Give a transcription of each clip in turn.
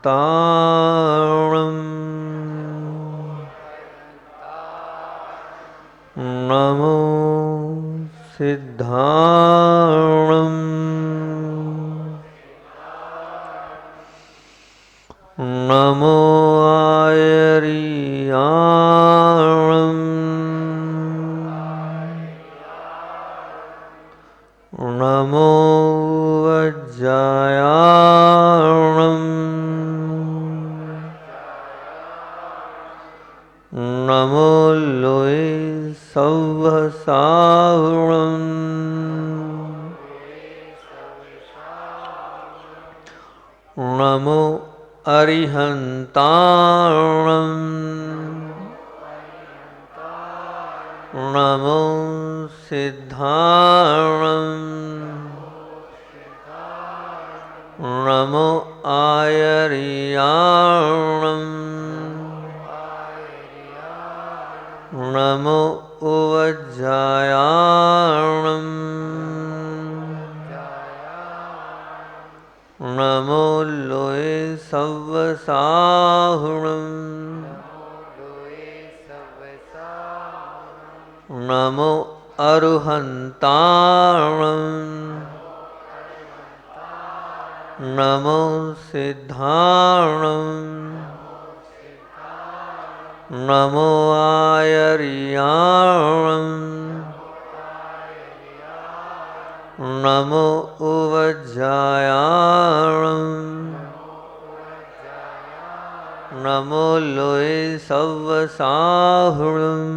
नमो सिद्धाणम् नमो आयर्याणम् नमो वज्रायाणम् नमो लोये सवसाहुणम् नमो अरिहन्ताणम् नमो सिद्धाणम् नमो आयर्याणम् नमो उवज्जायाणम् नमो लोये सवसाहुणम् नमो अरुहन्ताणम् नमो सिद्धाणम् नमो आयर्याणम् नमो उवज्जायाणम् नमो लोये सवसाहुणम्।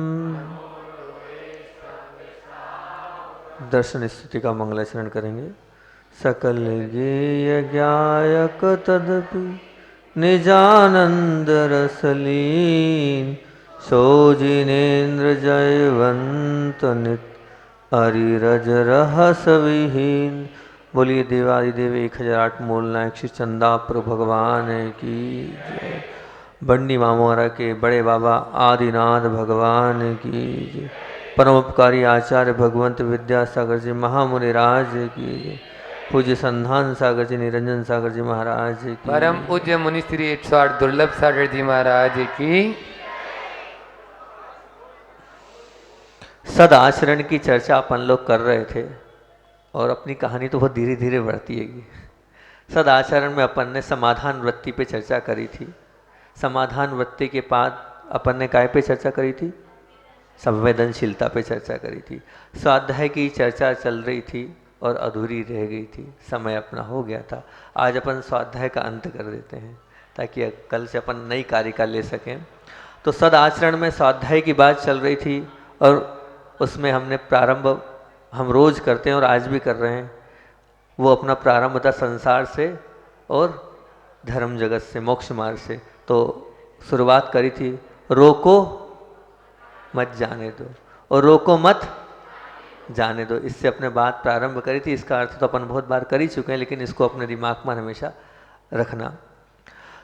दर्शन स्तुति का मंगलाचरण करेंगे। सकल गेय ज्ञायक तदपि निजानंद रसलीन सोजिनेन्द्र जयवंत नित अरिरज रहस विहीन। बोलिए देवादिदेव 1008 मूल नायक श्री चंदा प्रभु भगवान की जय। बंडी मामोरा के बड़े बाबा आदिनाथ भगवान की जय। परमोपकारी आचार्य भगवंत विद्यासागर जी महामुनि राज की जय। पूज्य संधान सागर जी निरंजन सागर जी महाराज की। परम पूज्य मुनि श्री 108 दुर्लभ सागर जी महाराज की। सद आचरण की चर्चा अपन लोग कर रहे थे और अपनी कहानी तो बहुत धीरे धीरे बढ़ती है। सद आचरण में अपन ने समाधान वृत्ति पे चर्चा करी थी। समाधान वृत्ति के बाद अपन ने काय पे चर्चा करी थी? संवेदनशीलता पे चर्चा करी थी। स्वाध्याय की चर्चा चल रही थी और अधूरी रह गई थी, समय अपना हो गया था। आज अपन स्वाध्याय का अंत कर देते हैं ताकि कल से अपन नई कारिका ले सकें। तो सद आचरण में स्वाध्याय की बात चल रही थी और उसमें हमने प्रारंभ हम रोज करते हैं और आज भी कर रहे हैं। वो अपना प्रारंभ था संसार से और धर्म जगत से, मोक्ष मार्ग से। तो शुरुआत करी थी रोको मत जाने दो और रोको मत जाने दो। इससे अपने बात प्रारंभ करी थी। इसका अर्थ तो अपन बहुत बार कर ही चुके हैं, लेकिन इसको अपने दिमाग में हमेशा रखना।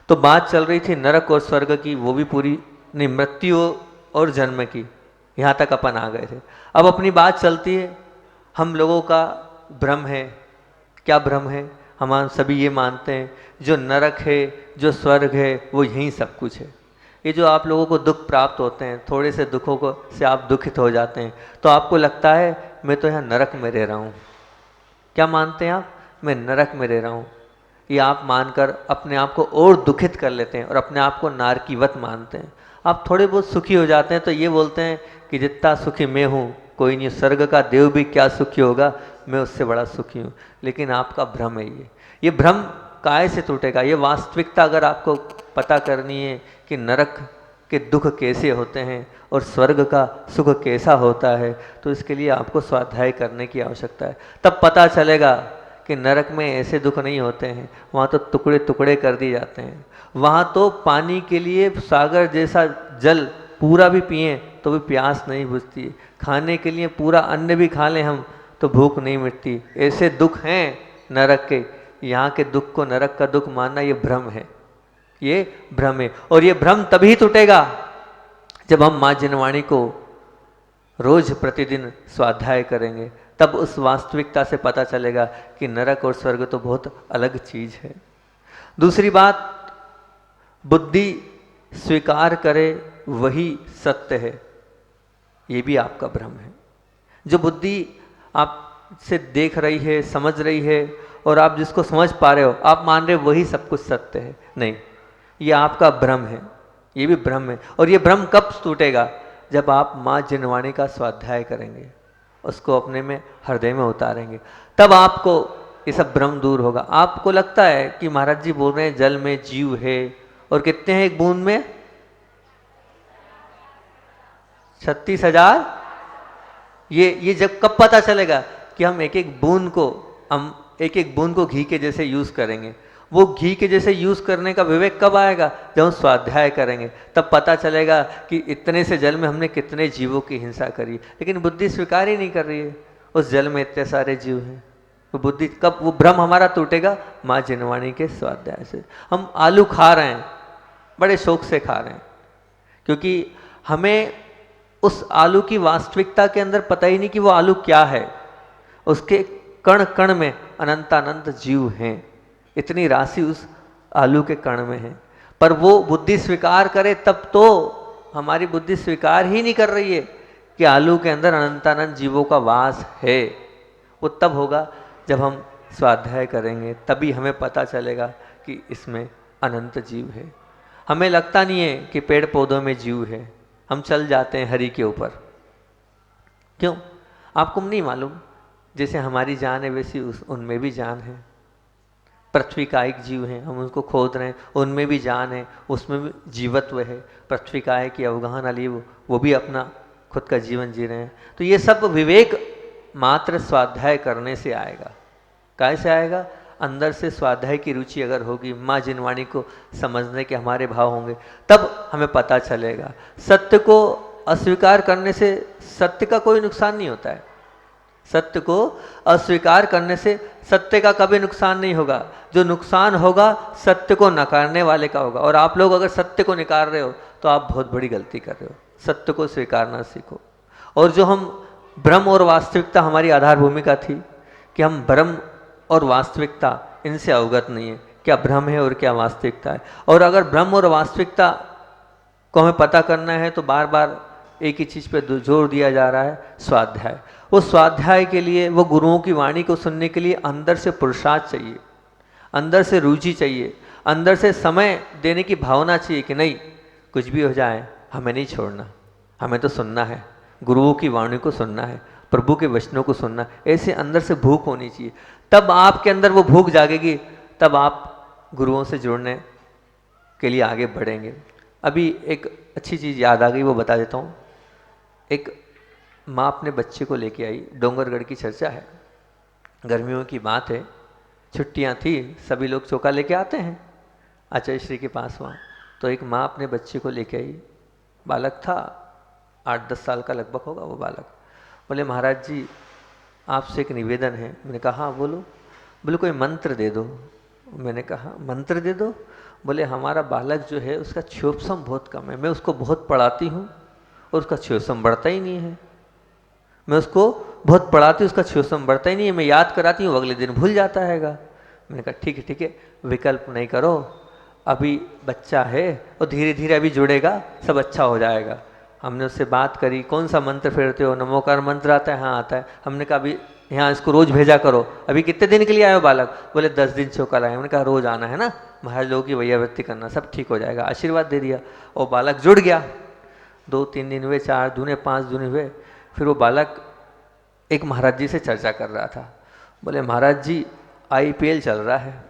तो बात चल रही थी नरक और स्वर्ग की, वो भी पूरी नहीं, मृत्यु और जन्म की, यहाँ तक अपन आ गए थे। अब अपनी बात चलती है हम लोगों का भ्रम है। क्या भ्रम है? हम सभी ये मानते हैं जो नरक है, जो स्वर्ग है, वो यहीं सब कुछ है। ये जो आप लोगों को दुख प्राप्त होते हैं, थोड़े से दुखों को से आप दुखित हो जाते हैं, तो आपको लगता है मैं तो यहाँ नरक में रह रहा हूँ। क्या मानते हैं आप? मैं नरक में रह रहा हूँ। ये आप मानकर अपने आप को और दुखित कर लेते हैं और अपने आप को नारकीवत मानते हैं। आप थोड़े बहुत सुखी हो जाते हैं तो ये बोलते हैं कि जितना सुखी मैं हूँ कोई नहीं, स्वर्ग का देव भी क्या सुखी होगा, मैं उससे बड़ा सुखी हूँ। लेकिन आपका भ्रम है ये भ्रम काय से टूटेगा? ये वास्तविकता अगर आपको पता करनी है कि नरक के दुख कैसे होते हैं और स्वर्ग का सुख कैसा होता है, तो इसके लिए आपको स्वाध्याय करने की आवश्यकता है। तब पता चलेगा कि नरक में ऐसे दुख नहीं होते हैं, वहाँ तो टुकड़े टुकड़े कर दिए जाते हैं। वहाँ तो पानी के लिए सागर जैसा जल पूरा भी पिएं तो भी प्यास नहीं बुझती। खाने के लिए पूरा अन्न भी खा लें हम तो भूख नहीं मिटती। ऐसे दुख हैं नरक के। यहाँ के दुख को नरक का दुख मानना ये भ्रम है, ये भ्रम है। और ये भ्रम तभी टूटेगा जब हम माँ जिनवाणी को रोज प्रतिदिन स्वाध्याय करेंगे। तब उस वास्तविकता से पता चलेगा कि नरक और स्वर्ग तो बहुत अलग चीज है। दूसरी बात, बुद्धि स्वीकार करे वही सत्य है, ये भी आपका भ्रम है। जो बुद्धि आपसे देख रही है, समझ रही है, और आप जिसको समझ पा रहे हो, आप मान रहे हो वही सब कुछ सत्य है, नहीं, ये आपका भ्रम है, ये भी भ्रम है। और ये भ्रम कब टूटेगा? जब आप माँ जिनवाणी का स्वाध्याय करेंगे, उसको अपने में हृदय में उतारेंगे, तब आपको ये सब भ्रम दूर होगा। आपको लगता है कि महाराज जी बोल रहे हैं जल में जीव है, और कितने हैं एक बूंद में? 36,000। ये जब कब पता चलेगा कि हम एक एक बूंद को घी के जैसे यूज करेंगे? वो घी के जैसे यूज करने का विवेक कब आएगा? जब हम स्वाध्याय करेंगे, तब पता चलेगा कि इतने से जल में हमने कितने जीवों की हिंसा करी। लेकिन बुद्धि स्वीकार ही नहीं कर रही है, उस जल में इतने सारे जीव हैं। वो बुद्धि कब, वो भ्रम हमारा टूटेगा? माँ जिनवाणी के स्वाध्याय से। हम आलू खा रहे हैं, बड़े शौक से खा रहे हैं, क्योंकि हमें उस आलू की वास्तविकता के अंदर पता ही नहीं कि वो आलू क्या है। उसके कण कण में अनंतानंत जीव हैं, इतनी राशि उस आलू के कण में है। पर वो बुद्धि स्वीकार करे तब तो। हमारी बुद्धि स्वीकार ही नहीं कर रही है कि आलू के अंदर अनंतानंत जीवों का वास है। वो तब होगा जब हम स्वाध्याय करेंगे, तभी हमें पता चलेगा कि इसमें अनंत जीव है। हमें लगता नहीं है कि पेड़ पौधों में जीव है, हम चल जाते हैं हरि के ऊपर। क्यों? आपको नहीं मालूम, जैसे हमारी जान है वैसी उनमें भी जान है। पृथ्वी का एक जीव है, हम उसको खोद रहे हैं, उनमें भी जान है, उसमें भी जीवत्व है। पृथ्वी का है कि अवगाहन अली, वो भी अपना खुद का जीवन जी रहे हैं। तो ये सब विवेक मात्र स्वाध्याय करने से आएगा। कैसे आएगा? अंदर से स्वाध्याय की रुचि अगर होगी, माँ जिनवाणी को समझने के हमारे भाव होंगे, तब हमें पता चलेगा। सत्य को अस्वीकार करने से सत्य का कोई नुकसान नहीं होता है। सत्य को अस्वीकार करने से सत्य का कभी नुकसान नहीं होगा। जो नुकसान होगा सत्य को नकारने वाले का होगा। और आप लोग अगर सत्य को नकार रहे हो तो आप बहुत बड़ी गलती कर रहे हो। सत्य को स्वीकारना सीखो। और जो हम भ्रम और वास्तविकता, हमारी आधार भूमिका थी कि हम भ्रम और वास्तविकता इनसे अवगत नहीं है, क्या भ्रम है और क्या वास्तविकता है। और अगर भ्रम और वास्तविकता को हमें पता करना है तो बार बार एक ही चीज़ पे जोर दिया जा रहा है, स्वाध्याय। वो स्वाध्याय के लिए, वो गुरुओं की वाणी को सुनने के लिए अंदर से पुरुषार्थ चाहिए, अंदर से रुचि चाहिए, अंदर से समय देने की भावना चाहिए कि नहीं, कुछ भी हो जाए हमें नहीं छोड़ना, हमें तो सुनना है, गुरुओं की वाणी को सुनना है, प्रभु के वचनों को सुनना है। ऐसे अंदर से भूख होनी चाहिए। तब आपके अंदर वो भूख जागेगी, तब आप गुरुओं से जुड़ने के लिए आगे बढ़ेंगे। अभी एक अच्छी चीज़ याद आ गई, वो बता देता हूँ। एक माँ अपने बच्चे को लेके आई, डोंगरगढ़ की चर्चा है, गर्मियों की बात है, छुट्टियाँ थी, सभी लोग चौका लेके आते हैं आचार्य श्री के पास वहाँ। तो एक माँ अपने बच्चे को लेके आई, बालक था 8-10 साल का लगभग होगा वो बालक। बोले महाराज जी आपसे एक निवेदन है। मैंने कहा हाँ बोलो। बोले कोई मंत्र दे दो। मैंने कहा मंत्र दे दो? बोले हमारा बालक जो है उसका क्षोभसम बहुत कम है, मैं उसको बहुत पढ़ाती हूँ और उसका क्षोभसम बढ़ता ही नहीं है। मैं उसको बहुत पढ़ाती हूँ, उसका क्षोभसम बढ़ता ही नहीं है, मैं याद कराती हूँ अगले दिन भूल जाता हैगा। मैंने कहा ठीक है, विकल्प नहीं करो, अभी बच्चा है और धीरे धीरे अभी जुड़ेगा, सब अच्छा हो जाएगा। हमने उससे बात करी, कौन सा मंत्र फेरते हो? नमोकार मंत्र आता है? हाँ आता है। हमने कहा अभी यहाँ इसको रोज भेजा करो। अभी कितने दिन के लिए आए हो बालक? बोले 10 दिन चौका लाए। हमने कहा रोज आना है ना, महाराज लोगों की वैयावृत्ति करना, सब ठीक हो जाएगा। आशीर्वाद दे दिया और बालक जुड़ गया। 2-3 दिन हुए, 4 दिन हुए, 5 दिन हुए, फिर वो बालक एक महाराज जी से चर्चा कर रहा था। बोले महाराज जी IPL चल रहा है,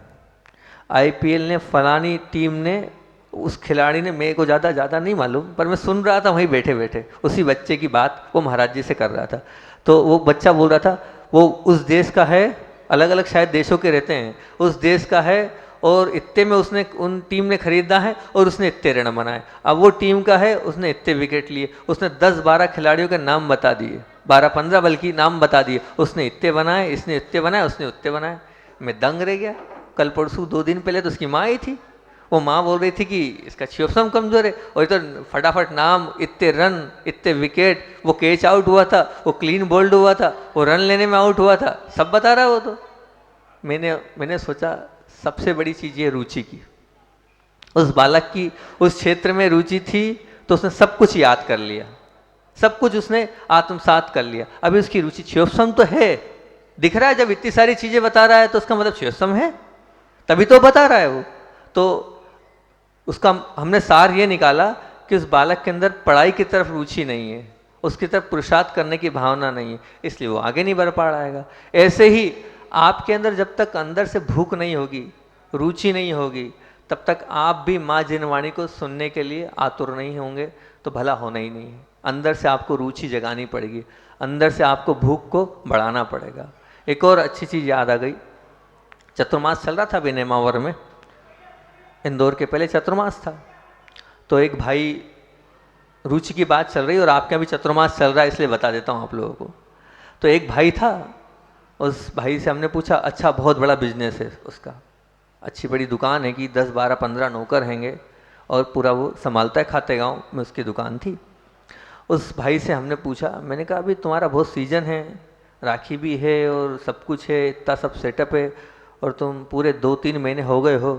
IPL ने फलानी टीम ने, उस खिलाड़ी ने, मेरे को ज़्यादा नहीं मालूम, पर मैं सुन रहा था वहीं बैठे बैठे, उसी बच्चे की बात वो महाराज जी से कर रहा था। तो वो बच्चा बोल रहा था वो उस देश का है, अलग अलग शायद देशों के रहते हैं, उस देश का है और इतने में उसने, उन टीम ने खरीदा है और उसने इतने रन बनाए। अब वो टीम का है, उसने इतने विकेट लिए, उसने 10-12 खिलाड़ियों के नाम बता दिए, 12-15 बल्कि नाम बता दिए, उसने इतने बनाए, इसने इतने बनाए, उसने उतने बनाए। मैं दंग रह गया। कल परसों 2 दिन पहले तो उसकी माँ आई थी, वो माँ बोल रही थी कि इसका क्षोभसम कमजोर है, और ये तो फटाफट नाम, इतने रन, इतने विकेट, वो कैच आउट हुआ था, वो क्लीन बोल्ड हुआ था, वो रन लेने में आउट हुआ था, सब बता रहा है वो तो। मैंने सोचा सबसे बड़ी चीज़ ये रुचि की। उस बालक की उस क्षेत्र में रुचि थी तो उसने सब कुछ याद कर लिया, सब कुछ उसने आत्मसात कर लिया। अभी उसकी रुचि क्षयोत्सम तो है, दिख रहा है, जब इतनी सारी चीजें बता रहा है तो उसका मतलब क्षयोत्सम है, तभी तो बता रहा है वो। तो उसका हमने सार ये निकाला कि उस बालक के अंदर पढ़ाई की तरफ रुचि नहीं है, उसकी तरफ पुरुषार्थ करने की भावना नहीं है, इसलिए वो आगे नहीं बढ़ पा रहा है। ऐसे ही आपके अंदर जब तक अंदर से भूख नहीं होगी, रुचि नहीं होगी, तब तक आप भी माँ जिनवाणी को सुनने के लिए आतुर नहीं होंगे तो भला होना ही नहीं है। अंदर से आपको रुचि जगानी पड़ेगी, अंदर से आपको भूख को बढ़ाना पड़ेगा। एक और अच्छी चीज़ याद आ गई, चतुर्मास चल रहा था अभी नेमावर में, इंदौर के पहले चतुर्मास था। तो एक भाई, रुचि की बात चल रही और आपके यहाँ भी चतुर्मास चल रहा है इसलिए बता देता हूँ आप लोगों को। तो एक भाई था, उस भाई से हमने पूछा, अच्छा बहुत बड़ा बिजनेस है उसका, अच्छी बड़ी दुकान है कि 10 12 15 नौकर हैंगे और पूरा वो संभालता है, खाते गाँव में उसकी दुकान थी। उस भाई से हमने पूछा, मैंने कहा अभी तुम्हारा बहुत सीजन है, राखी भी है और सब कुछ है, इतना सब सेटअप है और तुम पूरे 2-3 महीने हो गए हो,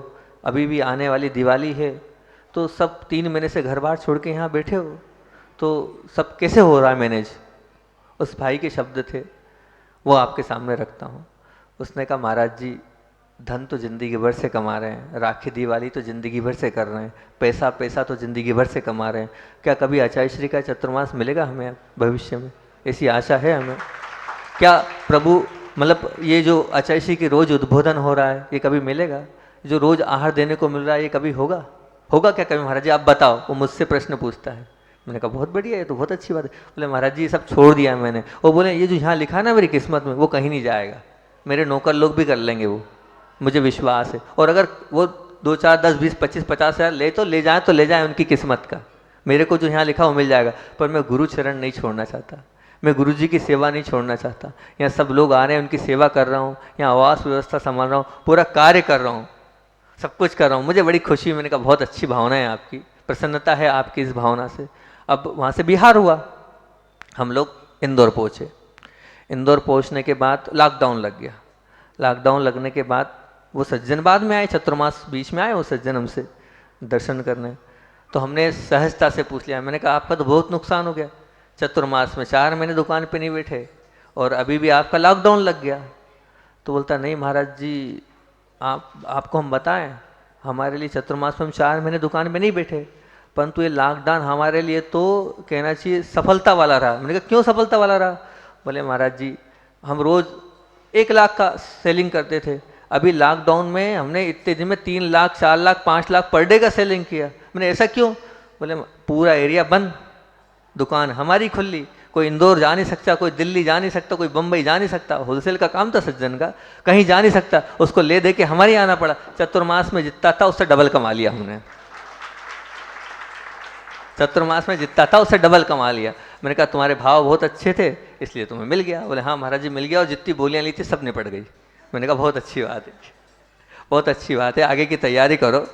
अभी भी आने वाली दिवाली है, तो सब 3 महीने से घर बार छोड़ के यहाँ बैठे हो, तो सब कैसे हो रहा है मैनेज। उस भाई के शब्द थे, वो आपके सामने रखता हूँ। उसने कहा महाराज जी, धन तो ज़िंदगी भर से कमा रहे हैं, राखी दिवाली तो ज़िंदगी भर से कर रहे हैं, पैसा पैसा तो ज़िंदगी भर से कमा रहे हैं, क्या कभी आचार्यश्री का चतुर्मास मिलेगा हमें भविष्य में? ऐसी आशा है हमें क्या प्रभु? मतलब ये जो आचार्यश्री की रोज़ उद्बोधन हो रहा है ये कभी मिलेगा? जो रोज़ आहार देने को मिल रहा है ये कभी होगा? होगा क्या कभी महाराज जी? आप बताओ। वो मुझसे प्रश्न पूछता है। मैंने कहा बहुत बढ़िया है, तो बहुत अच्छी बात है। बोले महाराज जी ये सब छोड़ दिया है मैंने। वो बोले ये जो यहाँ लिखा ना मेरी किस्मत में वो कहीं नहीं जाएगा, मेरे नौकर लोग भी कर लेंगे, वो मुझे विश्वास है। और अगर वो 2 4 10 20 25 50 हज़ार ले जाएं उनकी किस्मत का, मेरे को जो यहाँ लिखा वो मिल जाएगा। पर मैं गुरु चरण नहीं छोड़ना चाहता, मैं गुरु जी की सेवा नहीं छोड़ना चाहता। यहाँ सब लोग आ रहे हैं, उनकी सेवा कर रहा हूँ, यहाँ आवास व्यवस्था संभाल रहा हूँ, पूरा कार्य कर रहा हूँ, सब कुछ कर रहा हूँ, मुझे बड़ी खुशी। मैंने कहा बहुत अच्छी भावना है आपकी, प्रसन्नता है आपकी इस भावना से। अब वहाँ से बिहार हुआ, हम लोग इंदौर पहुँचे। इंदौर पहुँचने के बाद लॉकडाउन लग गया। लॉकडाउन लगने के बाद वो सज्जन बाद में आए, चतुर्मास बीच में आए वो सज्जन हमसे दर्शन करने। तो हमने सहजता से पूछ लिया, मैंने कहा आपका तो बहुत नुकसान हो गया, चतुर्मास में 4 महीने दुकान पे नहीं बैठे और अभी भी आपका लॉकडाउन लग गया। तो बोलता नहीं महाराज जी, आपको हम बताएं, हमारे लिए चतुर्मास में हम 4 महीने दुकान में नहीं बैठे, परंतु ये लॉकडाउन हमारे लिए तो कहना चाहिए सफलता वाला रहा। मैंने कहा क्यों सफलता वाला रहा? बोले महाराज जी हम रोज़ 1 लाख का सेलिंग करते थे, अभी लॉकडाउन में हमने इतने दिन में 3 लाख 4 लाख 5 लाख पर डे का सेलिंग किया। मैंने ऐसा क्यों? बोले पूरा एरिया बंद, दुकान हमारी खुली, कोई इंदौर जा नहीं सकता, कोई दिल्ली जा नहीं सकता, कोई बम्बई जा नहीं सकता, होलसेल का काम था सज्जन का, कहीं जा नहीं सकता, उसको ले दे के हमारे आना पड़ा। चतुर्मास में जितना था उससे डबल कमा लिया हमने, चतुर्मास में जितना था उससे डबल कमा लिया। मैंने कहा तुम्हारे भाव बहुत अच्छे थे इसलिए तुम्हें मिल गया। बोले हाँ महाराज जी मिल गया, और जितनी बोलियाँ ली थी सब निपट गई। मैंने कहा बहुत अच्छी बात है, बहुत अच्छी बात है, आगे की तैयारी करो।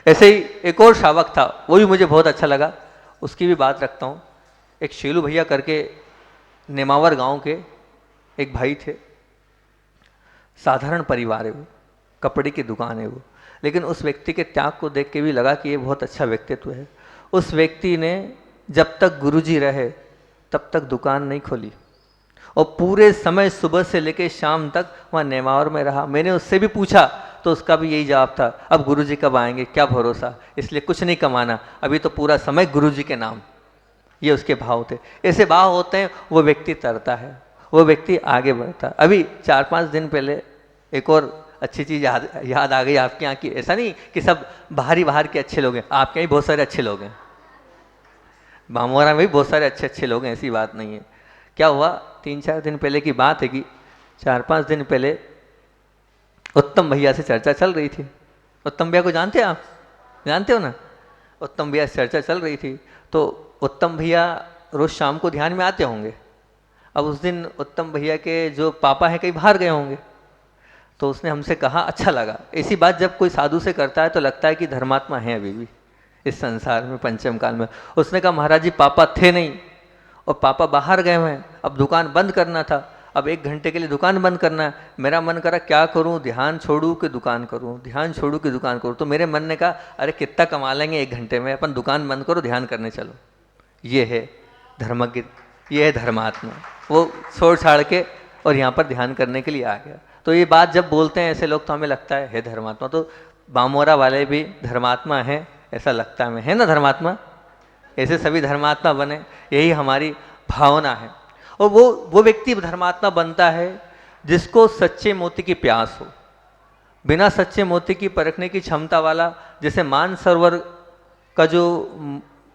ऐसे ही एक और शावक था, वो भी मुझे बहुत अच्छा लगा, उसकी भी बात रखता हूँ। एक शेलू भैया करके नेमावर गांव के एक भाई थे, साधारण परिवार है वो, कपड़े की दुकान है वो, लेकिन उस व्यक्ति के त्याग को देख के भी लगा कि ये बहुत अच्छा व्यक्तित्व है। उस व्यक्ति ने जब तक गुरुजी रहे तब तक दुकान नहीं खोली और पूरे समय सुबह से लेकर शाम तक वहाँ नेमावर में रहा। मैंने उससे भी पूछा तो उसका भी यही जवाब था, अब गुरुजी कब आएंगे क्या भरोसा, इसलिए कुछ नहीं कमाना, अभी तो पूरा समय गुरुजी के नाम। ये उसके भाव थे। ऐसे भाव होते हैं, वो व्यक्ति तरता है, वो व्यक्ति आगे बढ़ता है। अभी 4-5 दिन पहले एक और अच्छी चीज़ याद आ गई आपके यहाँ की। ऐसा नहीं कि सब बाहर के अच्छे लोग हैं, आपके यहाँ भी बहुत सारे अच्छे लोग हैं, मामोरा में भी बहुत सारे अच्छे लोग हैं, ऐसी बात नहीं है। क्या हुआ, 3-4 दिन पहले की बात है कि 4-5 दिन पहले उत्तम भैया से चर्चा चल रही थी। उत्तम भैया को जानते हैं आप? जानते हो ना? उत्तम भैया से चर्चा चल रही थी, तो उत्तम भैया रोज़ शाम को ध्यान में आते होंगे। अब उस दिन उत्तम भैया के जो पापा हैं कहीं बाहर गए होंगे, तो उसने हमसे कहा, अच्छा लगा। ऐसी बात जब कोई साधु से करता है तो लगता है कि धर्मात्मा है अभी भी इस संसार में, पंचम काल में। उसने कहा महाराज जी पापा थे नहीं और पापा बाहर गए हुए हैं, अब दुकान बंद करना था, अब 1 घंटे के लिए दुकान बंद करना है, मेरा मन करा क्या करूं, ध्यान छोड़ूं कि दुकान करूं, ध्यान छोड़ूं कि दुकान करूं। तो मेरे मन ने कहा अरे कितना कमा लेंगे 1 घंटे में, अपन दुकान बंद करो ध्यान करने चलो। ये है धर्मज्ञ, ये है धर्मात्मा। वो छोड़ छाड़ के और यहाँ पर ध्यान करने के लिए आ गया। तो ये बात जब बोलते हैं ऐसे लोग तो हमें लगता है धर्मात्मा, तो बामोरा वाले भी धर्मात्मा हैं ऐसा लगता है हमें, है ना धर्मात्मा? ऐसे सभी धर्मात्मा बने, यही हमारी भावना है। और वो व्यक्ति धर्मात्मा बनता है जिसको सच्चे मोती की प्यास हो। बिना सच्चे मोती की परखने की क्षमता वाला, जैसे मानसरोवर का जो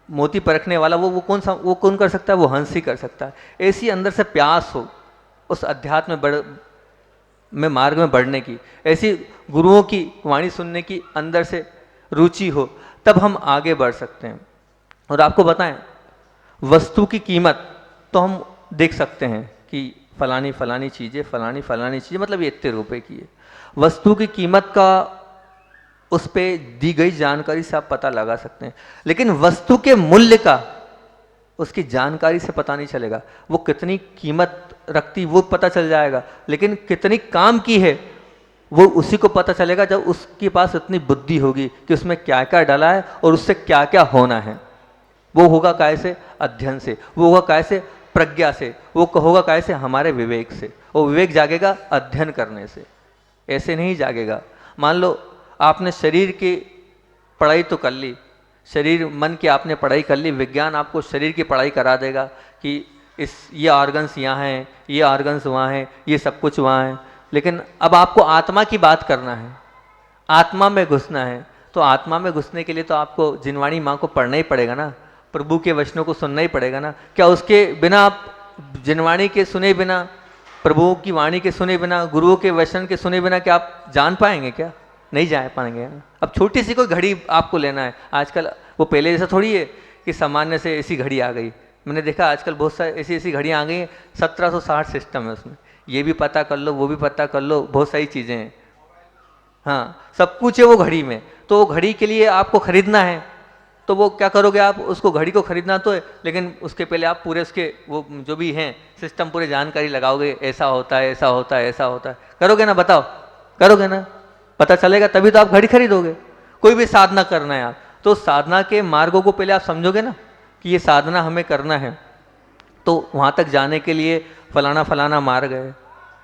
मोती परखने वाला वो कौन कर सकता है? वो हंस ही कर सकता है। ऐसी अंदर से प्यास हो उस अध्यात्म में मार्ग में बढ़ने की, ऐसी गुरुओं की वाणी सुनने की अंदर से रुचि हो, तब हम आगे बढ़ सकते हैं। और आपको बताएं, वस्तु की कीमत तो हम देख सकते हैं कि फलानी चीज़ें मतलब ये इतने रुपए की है। वस्तु की कीमत का उस पर दी गई जानकारी से आप पता लगा सकते हैं, लेकिन वस्तु के मूल्य का उसकी जानकारी से पता नहीं चलेगा। वो कितनी कीमत रखती वो पता चल जाएगा, लेकिन कितनी काम की है वो उसी को पता चलेगा जब उसके पास इतनी बुद्धि होगी कि उसमें क्या क्या डाला है और उससे क्या क्या होना है। वो होगा कैसे? अध्ययन से। वो होगा कैसे? प्रज्ञा से। वो होगा कैसे? हमारे विवेक से। वो विवेक जागेगा अध्ययन करने से, ऐसे नहीं जागेगा। मान लो आपने शरीर की पढ़ाई तो कर ली, शरीर मन की आपने पढ़ाई कर ली, विज्ञान आपको शरीर की पढ़ाई करा देगा कि ये ऑर्गन्स यहाँ हैं, ये ऑर्गन्स वहाँ हैं, ये सब कुछ वहाँ है, लेकिन अब आपको आत्मा की बात करना है, आत्मा में घुसना है। तो आत्मा में घुसने के लिए तो आपको जिनवाणी माँ को पढ़ना ही पड़ेगा ना, प्रभु के वचनों को सुनना ही पड़ेगा ना। क्या उसके बिना आप जिनवाणी के सुने बिना, प्रभु की वाणी के सुने बिना, गुरुओं के वचन के सुने बिना क्या आप जान पाएंगे? क्या नहीं जा पाएंगे। अब छोटी सी कोई घड़ी आपको लेना है, आजकल वो पहले जैसा थोड़ी है कि सामान्य से ऐसी घड़ी आ गई। मैंने देखा आजकल बहुत सारी ऐसी घड़ियाँ आ गई हैं, 1760 सिस्टम है उसमें, ये भी पता कर लो, वो भी पता कर लो, बहुत सारी चीज़ें हैं। हाँ, सब कुछ है वो घड़ी में। तो वो घड़ी के लिए आपको खरीदना है, तो वो क्या करोगे आप? उसको घड़ी को खरीदना तो है, लेकिन उसके पहले आप पूरे उसके वो जो भी हैं सिस्टम पूरे जानकारी लगाओगे, ऐसा होता है, ऐसा होता है, ऐसा होता है, करोगे ना? बताओ, करोगे ना? पता चलेगा तभी तो आप घड़ी खरीदोगे। कोई भी साधना करना है आप, तो साधना के मार्गों को पहले आप समझोगे ना कि ये साधना हमें करना है, तो वहाँ तक जाने के लिए फलाना मार्ग है,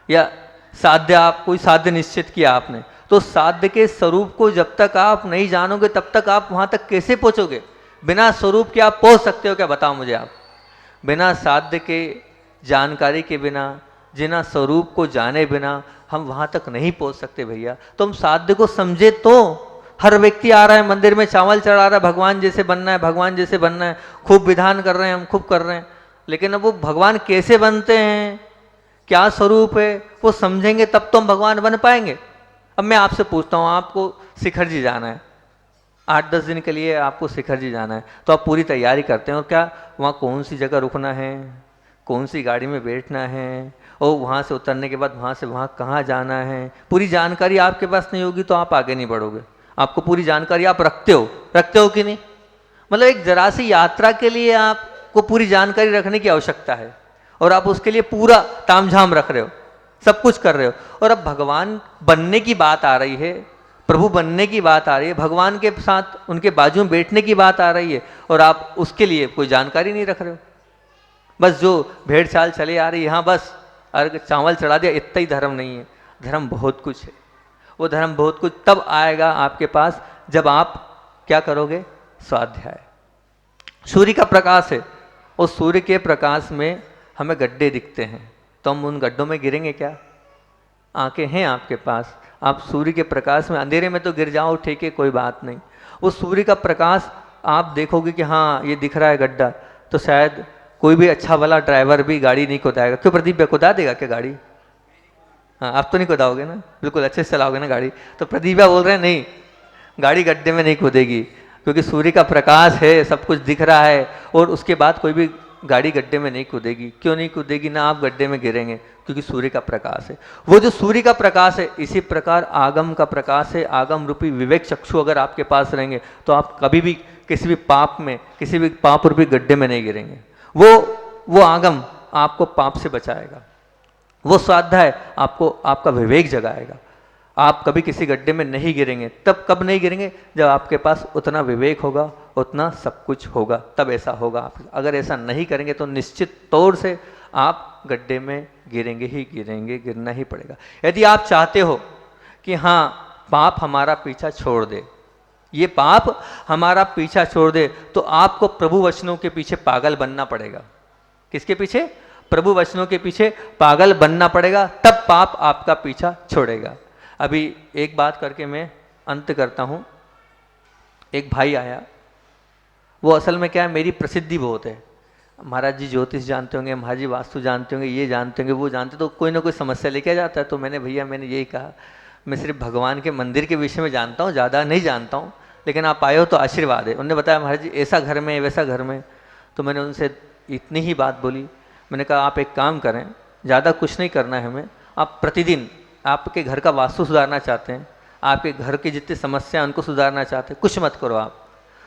या साध्य, आप कोई साध्य निश्चित किया आपने, तो साध्य के स्वरूप को जब तक आप नहीं जानोगे तब तक आप वहाँ तक कैसे पहुँचोगे? बिना स्वरूप के आप पहुँच सकते हो क्या? बताओ मुझे आप। बिना साध्य के जानकारी के बिना, जिना स्वरूप को जाने बिना हम वहाँ तक नहीं पहुँच सकते भैया। तो हम साध्य को समझे तो। हर व्यक्ति आ रहा है मंदिर में, चावल चढ़ा रहा है, भगवान जैसे बनना है, भगवान जैसे बनना है, खूब विधान कर रहे हैं, हम खूब कर रहे हैं, लेकिन अब वो भगवान कैसे बनते हैं, क्या स्वरूप है, वो समझेंगे तब तो हम भगवान बन पाएंगे। अब मैं आपसे पूछता हूँ, आपको शिखर जी जाना है, 8-10 दिन के लिए आपको शिखर जी जाना है, तो आप पूरी तैयारी करते हैं, और क्या वहाँ कौन सी जगह रुकना है, कौन सी गाड़ी में बैठना है, और वहाँ से उतरने के बाद वहाँ से वहाँ कहाँ जाना है, पूरी जानकारी आपके पास नहीं होगी तो आप आगे नहीं बढ़ोगे। आपको पूरी जानकारी आप रखते हो कि नहीं? मतलब एक जरा सी यात्रा के लिए आपको पूरी जानकारी रखने की आवश्यकता है, और आप उसके लिए पूरा तामझाम रख रहे हो, सब कुछ कर रहे हो। और अब भगवान बनने की बात आ रही है, प्रभु बनने की बात आ रही है, भगवान के साथ उनके बाजू में बैठने की बात आ रही है, और आप उसके लिए कोई जानकारी नहीं रख रहे हो। बस जो भेड़ चाल चले आ रही है, हाँ बस अर्घ चावल चढ़ा दिया, इतना ही धर्म नहीं है। धर्म बहुत कुछ है। वो धर्म बहुत कुछ तब आएगा आपके पास जब आप क्या करोगे? स्वाध्याय। सूर्य का प्रकाश है, उस सूर्य के प्रकाश में हमें गड्ढे दिखते हैं, तो हम उन गड्ढों में गिरेंगे क्या? आंखें हैं आपके पास, आप सूर्य के प्रकाश में, अंधेरे में तो गिर जाओ ठीक है, कोई बात नहीं। वो सूर्य का प्रकाश आप देखोगे कि हाँ ये दिख रहा है गड्ढा, तो शायद कोई भी अच्छा वाला ड्राइवर भी गाड़ी नहीं कुदाएगा। क्यों प्रदीप भैया, कुदा देगा क्या गाड़ी? हाँ, आप तो नहीं कुदाओगे ना, बिल्कुल अच्छे से चलाओगे ना गाड़ी। तो प्रदीप भैया बोल रहे हैं नहीं, गाड़ी गड्ढे में नहीं कूदेगी, क्योंकि सूर्य का प्रकाश है, सब कुछ दिख रहा है, और उसके बाद कोई भी गाड़ी गड्ढे में नहीं कूदेगी। क्यों नहीं कूदेगी? ना आप गड्ढे में गिरेंगे, क्योंकि सूर्य का प्रकाश है। वो जो सूर्य का प्रकाश है, इसी प्रकार आगम का प्रकाश है। आगम रूपी विवेक चक्षु अगर आपके पास रहेंगे तो आप कभी भी किसी भी पाप में, किसी भी पाप रूपी गड्ढे में नहीं गिरेंगे। वो आगम आपको पाप से बचाएगा। वो स्वाध्याय आपको आपका विवेक जगाएगा। आप कभी किसी गड्ढे में नहीं गिरेंगे। तब कब नहीं गिरेंगे? जब आपके पास उतना विवेक होगा, उतना सब कुछ होगा, तब ऐसा होगा। आप अगर ऐसा नहीं करेंगे तो निश्चित तौर से आप गड्ढे में गिरेंगे ही गिरेंगे, गिरना ही पड़ेगा। यदि आप चाहते हो कि हाँ पाप हमारा पीछा छोड़ दे, ये पाप हमारा पीछा छोड़ दे, तो आपको प्रभु वचनों के पीछे पागल बनना पड़ेगा। किसके पीछे? प्रभु वचनों के पीछे पागल बनना पड़ेगा, तब पाप आपका पीछा छोड़ेगा। अभी एक बात करके मैं अंत करता हूँ। एक भाई आया, वो असल में क्या है, मेरी प्रसिद्धि बहुत है। महाराज जी ज्योतिष जानते होंगे, महाराज जी वास्तु जानते होंगे, ये जानते होंगे, वो जानते, तो कोई ना कोई समस्या लेके जाता है। तो मैंने यही कहा, मैं सिर्फ भगवान के मंदिर के विषय में जानता हूँ, ज़्यादा नहीं जानता हूँ, लेकिन आप आए हो तो आशीर्वाद है। उन्होंने बताया महाराज जी ऐसा घर में वैसा घर में। तो मैंने उनसे इतनी ही बात बोली। मैंने कहा आप एक काम करें, ज़्यादा कुछ नहीं करना है हमें, आप प्रतिदिन आपके घर का वास्तु सुधारना चाहते हैं, आपके घर की जितनी समस्या उनको सुधारना चाहते हैं, कुछ मत करो। आप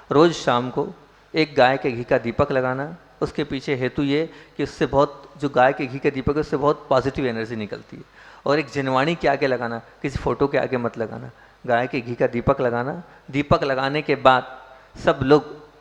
रोज़ शाम को एक गाय के घी का दीपक लगाना। उसके पीछे हेतु ये कि उससे बहुत, जो गाय के घी का दीपक है उससे बहुत पॉजिटिव एनर्जी निकलती है। और एक जिनवाणी के आगे लगाना, किसी फोटो के आगे मत लगाना। गाय के घी का दीपक लगाना। दीपक लगाने के बाद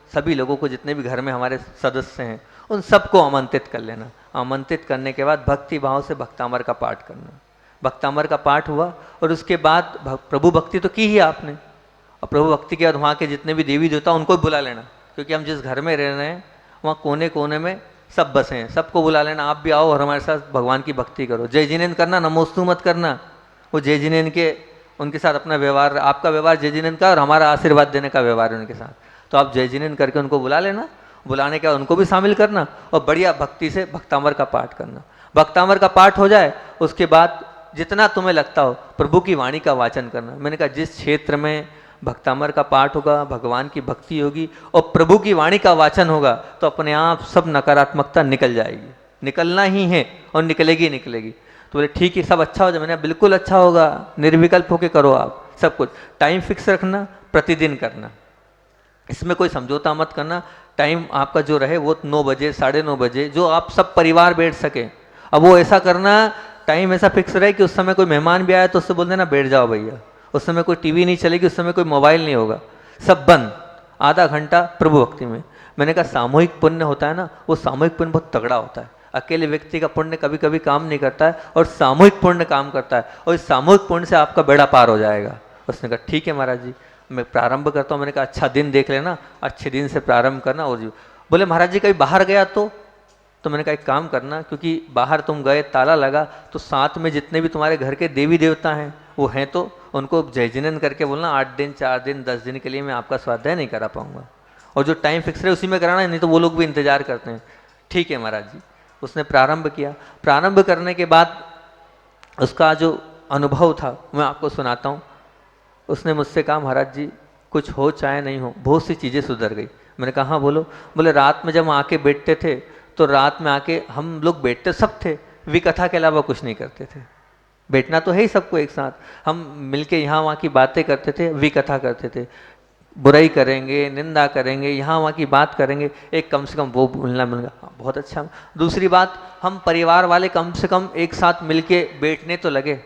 सभी लोगों को, जितने भी घर में हमारे सदस्य हैं, उन सबको आमंत्रित कर लेना। आमंत्रित करने के बाद भक्ति भाव से भक्तामर का पाठ करना। भक्तामर का पाठ हुआ और उसके बाद प्रभु भक्ति तो की ही आपने, और प्रभु भक्ति के बाद वहाँ के जितने भी देवी देवता उनको भी बुला लेना, क्योंकि हम जिस घर में रह रहे हैं वहाँ कोने कोने में सब बसे हैं, सबको बुला लेना। आप भी आओ और हमारे साथ भगवान की भक्ति करो। जय जिनेन करना, नमोस्तु मत करना। वो जय जिनेन के, उनके साथ अपना व्यवहार, आपका व्यवहार जय जिनेन का और हमारा आशीर्वाद देने का व्यवहार है उनके साथ। तो आप जय जिनेन करके उनको बुला लेना। बुलाने के बाद उनको भी शामिल करना और बढ़िया भक्ति से भक्तामर का पाठ करना। भक्तामर का पाठ हो जाए उसके बाद जितना तुम्हें लगता हो प्रभु की वाणी का वाचन करना। मैंने कहा जिस क्षेत्र में भक्तामर का पाठ होगा, भगवान की भक्ति होगी और प्रभु की वाणी का वाचन होगा, तो अपने आप सब नकारात्मकता निकल जाएगी। निकलना ही है और निकलेगी निकलेगी। तो बोले ठीक है, सब अच्छा हो जाए। मैंने बिल्कुल अच्छा होगा, निर्विकल्प होके करो आप सब कुछ। टाइम फिक्स रखना, प्रतिदिन करना, इसमें कोई समझौता मत करना। टाइम आपका जो रहे वो 9 बजे, 9:30 बजे, जो आप सब परिवार बैठ सके। अब वो ऐसा करना, टाइम ऐसा फिक्स रहे कि उस समय कोई मेहमान भी आया तो उससे बोल देना बैठ जाओ भैया। उस समय कोई टीवी नहीं चलेगी, उस समय कोई मोबाइल नहीं होगा, सब बंद। आधा घंटा प्रभु भक्ति में। मैंने कहा सामूहिक पुण्य होता है ना, वो सामूहिक पुण्य बहुत तगड़ा होता है। अकेले व्यक्ति का पुण्य कभी कभी काम नहीं करता है और सामूहिक पुण्य काम करता है, और इस सामूहिक पुण्य से आपका बेड़ा पार हो जाएगा। उसने कहा ठीक है महाराज जी, मैं प्रारंभ करता हूँ। मैंने कहा अच्छा दिन देख लेना, अच्छे दिन से प्रारंभ करना। और जी बोले महाराज जी कहीं बाहर गया तो मैंने कहा एक काम करना, क्योंकि बाहर तुम गए ताला लगा, तो साथ में जितने भी तुम्हारे घर के देवी देवता हैं वो हैं, तो उनको जय जिनेन करके बोलना 8 दिन, 4 दिन, 10 दिन के लिए मैं आपका स्वाध्याय नहीं करा पाऊंगा, और जो टाइम फिक्स रहे उसी में कराना, नहीं तो वो लोग भी इंतजार करते हैं। ठीक है महाराज जी। उसने प्रारंभ किया। प्रारंभ करने के बाद उसका जो अनुभव था मैं आपको सुनाता हूँ। उसने मुझसे कहा महाराज जी कुछ हो चाहे नहीं हो, बहुत सी चीज़ें सुधर गई। मैंने कहा हाँ बोलो। बोले रात में जब हम आके बैठते थे तो रात में आके हम लोग बैठते सब थे, विकथा के अलावा कुछ नहीं करते थे। बैठना तो है ही सबको एक साथ, हम मिलके यहाँ वहाँ की बातें करते थे, विकथा करते थे। बुराई करेंगे, निंदा करेंगे, यहाँ वहाँ की बात करेंगे, एक कम से कम वो मिलना मिलेगा, हाँ, बहुत अच्छा। दूसरी बात, हम परिवार वाले कम से कम एक साथ मिलके बैठने तो लगे,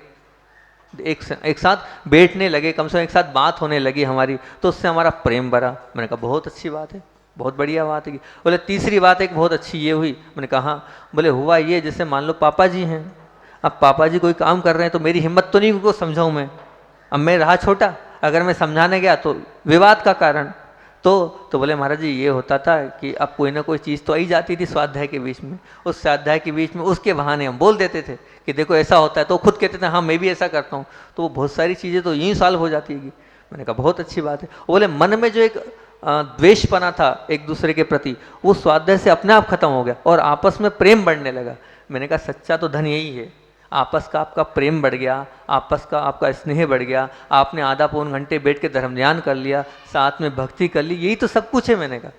एक साथ बैठने लगे, कम से कम एक साथ बात होने लगी हमारी, तो उससे हमारा प्रेम बढ़ा। मैंने कहा बहुत अच्छी बात है, बहुत बढ़िया बात है। बोले तीसरी बात एक बहुत अच्छी ये हुई। मैंने कहा हाँ। बोले हुआ ये, जैसे मान लो पापा जी हैं, अब पापा जी कोई काम कर रहे हैं तो मेरी हिम्मत तो नहीं उनको समझाऊँ मैं, अब मैं रहा छोटा, अगर मैं समझाने गया तो विवाद का कारण। तो बोले महाराज जी ये होता था कि अब कोई ना कोई चीज़ तो आई जाती थी स्वाध्याय के बीच में, उस स्वाध्याय के बीच में उसके बहाने हम बोल देते थे कि देखो ऐसा होता है, तो खुद कहते थे हाँ मैं भी ऐसा करता हूँ, तो वो बहुत सारी चीज़ें तो यहीं सॉल्व हो जाती है। मैंने कहा बहुत अच्छी बात है। बोले मन में जो एक द्वेषपना था एक दूसरे के प्रति, वो स्वाध्याय से अपने आप खत्म हो गया और आपस में प्रेम बढ़ने लगा। मैंने कहा सच्चा तो धन यही है, आपस का आपका प्रेम बढ़ गया, आपस का आपका स्नेह बढ़ गया, आपने आधा पौन घंटे बैठ के धर्म ध्यान कर लिया, साथ में भक्ति कर ली, यही तो सब कुछ है। मैंने कहा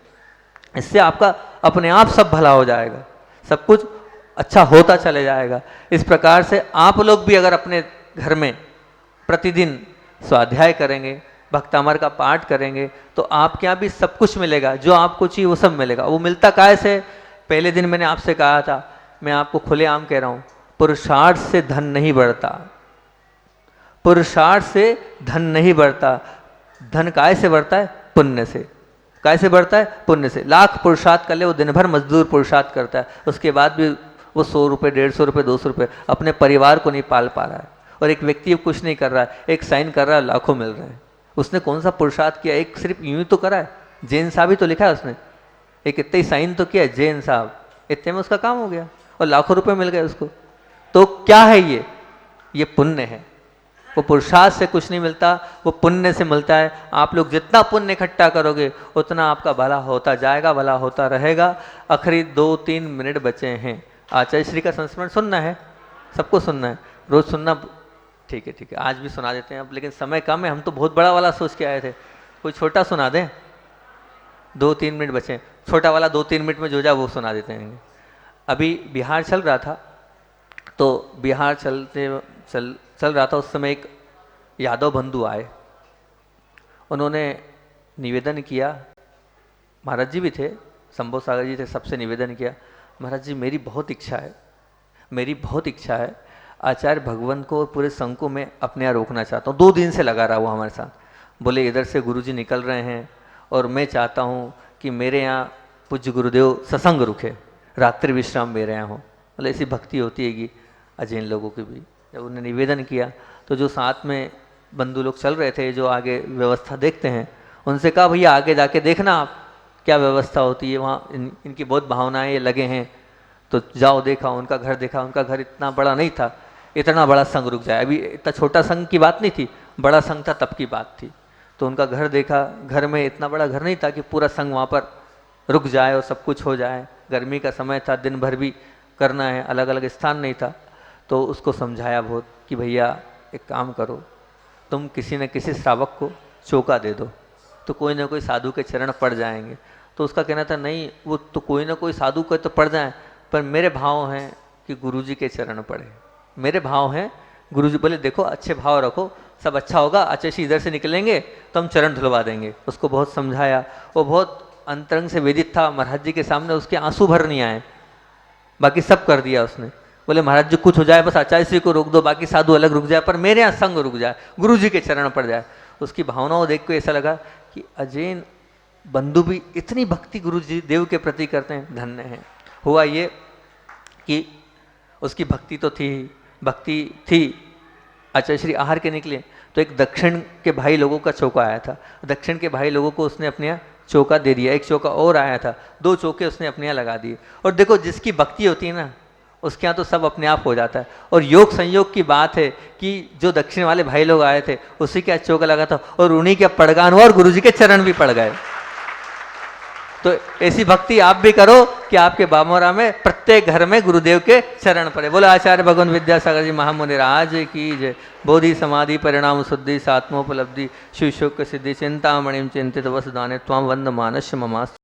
इससे आपका अपने आप सब भला हो जाएगा, सब कुछ अच्छा होता चले जाएगा। इस प्रकार से आप लोग भी अगर अपने घर में प्रतिदिन स्वाध्याय करेंगे, भक्तामर का पाठ करेंगे, तो आपके यहाँ भी सब कुछ मिलेगा, जो आपको चाहिए वो सब मिलेगा। वो मिलता काय से? पहले दिन मैंने आपसे कहा था, मैं आपको खुलेआम कह रहा हूँ, पुरुषार्थ से धन नहीं बढ़ता, पुरुषार्थ से धन नहीं बढ़ता। धन काय से बढ़ता है? पुण्य से। काय से बढ़ता है? पुण्य से। लाख पुरुषार्थ कर ले, वो दिन भर मजदूर पुरुषार्थ करता है, उसके बाद भी वो 100 रुपये, 150 रुपये, 200 रुपये अपने परिवार को नहीं पाल पा रहा है। और एक व्यक्ति कुछ नहीं कर रहा है, एक साइन कर रहा है, लाखों मिल रहे हैं। उसने कौन सा पुरुषार्थ किया? एक सिर्फ यूं ही तो करा है, जैन साहब ही तो लिखा है उसने, एक इतना ही साइन तो किया है जैन साहब, इतने में उसका काम हो गया और लाखों रुपए मिल गए उसको। तो क्या है ये पुण्य है। वो पुरुषार्थ से कुछ नहीं मिलता, वो पुण्य से मिलता है। आप लोग जितना पुण्य इकट्ठा करोगे उतना आपका भला होता जाएगा, भला होता रहेगा। आखिरी 2-3 मिनट बचे हैं। आचार्य श्री का संस्मरण सुनना है, सबको सुनना है, रोज सुनना। ठीक है, आज भी सुना देते हैं अब, लेकिन समय कम है। हम तो बहुत बड़ा वाला सोच के आए थे, कोई छोटा सुना दें। 2-3 मिनट बचे, छोटा वाला 2-3 मिनट में जो जा वो सुना देते हैं। अभी बिहार चल रहा था, तो बिहार चल रहा था, उस समय एक यादव बंधु आए, उन्होंने निवेदन किया, महाराज जी भी थे, शंभो सागर जी थे, सबसे निवेदन किया, महाराज जी मेरी बहुत इच्छा है, आचार्य भगवंत को और पूरे संघ को मैं अपने यहाँ रोकना चाहता हूँ। 2 दिन से लगा रहा वो हमारे साथ। बोले इधर से गुरुजी निकल रहे हैं और मैं चाहता हूँ कि मेरे यहाँ पूज्य गुरुदेव सत्संग रुके, रात्रि विश्राम मेरे यहाँ हो। बोले ऐसी भक्ति होती है कि अजैन लोगों की भी। जब उन्होंने निवेदन किया तो जो साथ में बंधु लोग चल रहे थे, जो आगे व्यवस्था देखते हैं, उनसे कहा भैया आगे जाके देखना आप क्या व्यवस्था होती है वहाँ, इनकी बहुत भावनाएं ये लगे हैं। तो जाओ, देखा, उनका घर देखा, उनका घर इतना बड़ा नहीं था, इतना बड़ा संघ रुक जाए। अभी इतना छोटा संघ की बात नहीं थी, बड़ा संघ था तब की बात थी। तो उनका घर देखा, घर में इतना बड़ा घर नहीं था कि पूरा संघ वहाँ पर रुक जाए और सब कुछ हो जाए। गर्मी का समय था, दिन भर भी करना है, अलग अलग स्थान नहीं था। तो उसको समझाया बहुत कि भैया एक काम करो, तुम किसी न किसी श्रावक को चौका दे दो, तो कोई ना कोई साधु के चरण पड़ जाएंगे। तो उसका कहना था नहीं, वो तो कोई ना कोई साधु के तो पड़ जाए, पर मेरे भाव हैं कि गुरुजी के चरण पड़े, मेरे भाव हैं गुरुजी। बोले देखो अच्छे भाव रखो, सब अच्छा होगा, अच्छे से इधर से निकलेंगे तो हम चरण धुलवा देंगे। उसको बहुत समझाया, वो बहुत अंतरंग से वेदित था। महाराज जी के सामने उसके आंसू भर नहीं आए, बाकी सब कर दिया उसने। बोले महाराज जी कुछ हो जाए, बस आचार्य श्री को रोक दो, बाकी साधु अलग रुक जाए, पर मेरे यहाँ संग रुक जाए, गुरु जी के चरण पड़ जाए। उसकी भावनाओं देख के ऐसा लगा कि अजैन बंधु भी इतनी भक्ति गुरु जी देव के प्रति करते हैं, धन्य है। हुआ ये कि उसकी भक्ति तो थी। आचार्य श्री आहार के निकले तो एक दक्षिण के भाई लोगों का चौका आया था। दक्षिण के भाई लोगों को उसने अपने यहाँ चौका दे दिया। एक चौका और आया था, 2 चौके उसने अपने यहाँ लगा दिए। और देखो जिसकी भक्ति होती है ना, उसके यहाँ तो सब अपने आप हो जाता है। और योग संयोग की बात है कि जो दक्षिण वाले भाई लोग आए थे उसी के चौका लगा था और उन्हीं के पड़गान हुआ और गुरु जी के चरण भी पड़ गए। तो ऐसी भक्ति आप भी करो कि आपके बामोरा में प्रत्येक घर में गुरुदेव के चरण पड़े। बोला आचार्य भगवान विद्यासागर जी महामुनि राज की जय। बोधि समाधि परिणाम शुद्धि सात्मोपलब्धि शिव शोक सिद्धि चिंतामणिम चिंतित वसुदाने त्वाम वंद मानस्य ममास्तु।